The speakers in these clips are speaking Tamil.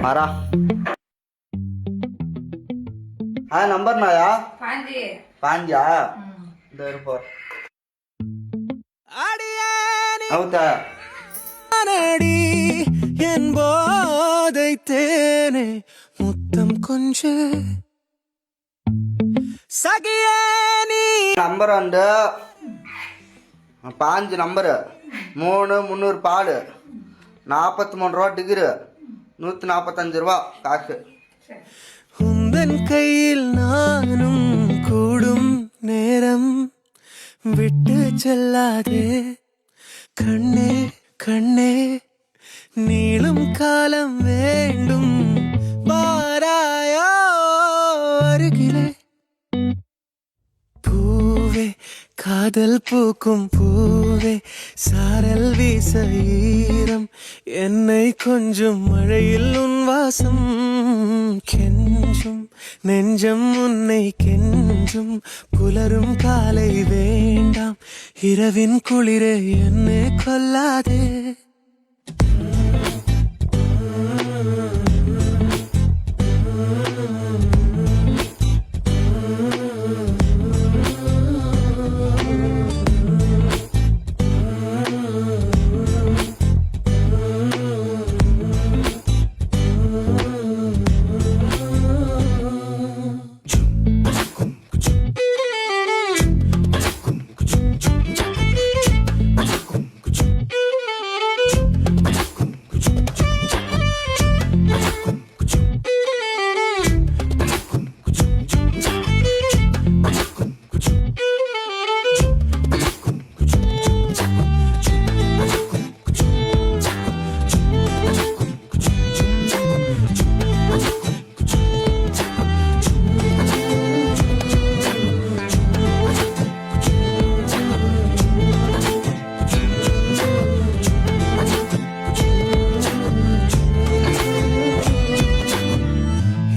வரா நம்பர் நாயா பாஞ்சா இந்த இருப்போம் என் போதை தேனே முத்தம் கொஞ்ச சகியானி நம்பர் வந்து 5 நம்பரு 3 300 பால் 43 ரூபா டிகிரி 145 ரூபா காசு. உந்தன் கையில் நானும் கூடும் நேரம் விட்டு செல்லாதே கண்ணே கண்ணே நீளும் காலம் வேண்டும் வாராயோ அருகிலே பூவே காதல் பூக்கும் பூவே சாரல் வீச ஈரம் என்னை கொஞ்சம் மழையில் உன் வாசம் கெஞ்சும் நெஞ்சம் உன்னை கெஞ்சும் புலரும் காலை வேண்டாம் இரவின் குளிரே என்னை கொல்லாதே.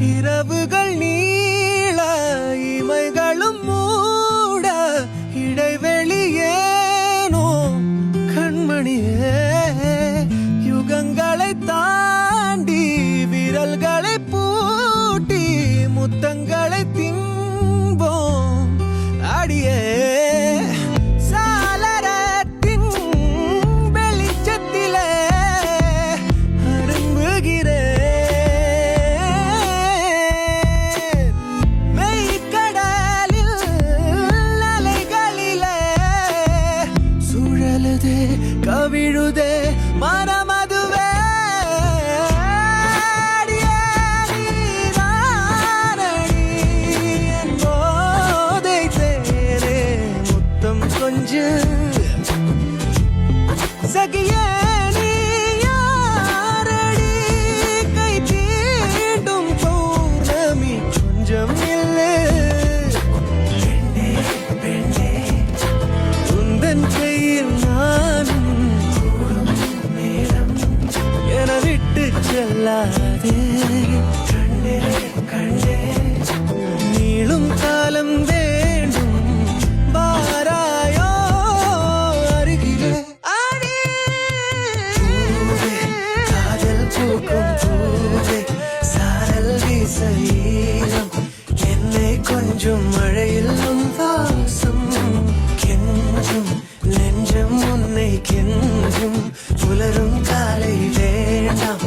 இரவுகள் நீள இமைகளும் மூட இடைவெளியேனோ கண்மணியே யுகங்களை தாண்டி விரல்களை பூட்டி முத்தங்களை தின்போம் அடியே சாளரத்தின் வெளிச்சத்திலே அரும்புகிறேன் கவிழுதே மனமதுவே போதை தேனே முத்தம் கொஞ்சம் சகியே நீ யாரடி கை தீண்டும் பௌர்ணமி கொஞ்சம் இல்லை பெண்ணே பெண்ணே உந்தன் கையில் நானும் விட்டு செல்லாதே கண்ணே கண்ணே நீளும் காலம் வேண்டும் வாராயோ அருகிலே காதல் பூக்கும் பூவே சாரல் வீச ஈரம் என்னை கொஞ்சம் மழையில் உன் வாசம் கெஞ்சும் நெஞ்சம் உன்னை கெஞ்சும் புலரும் காலை வேண்டாம்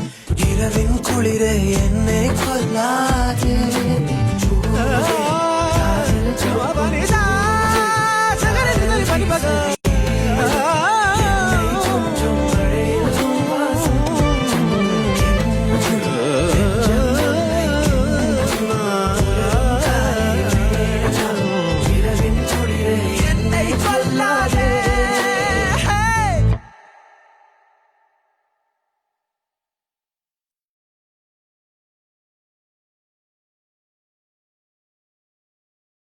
இரவின் குளிரை என்னை கொல்லா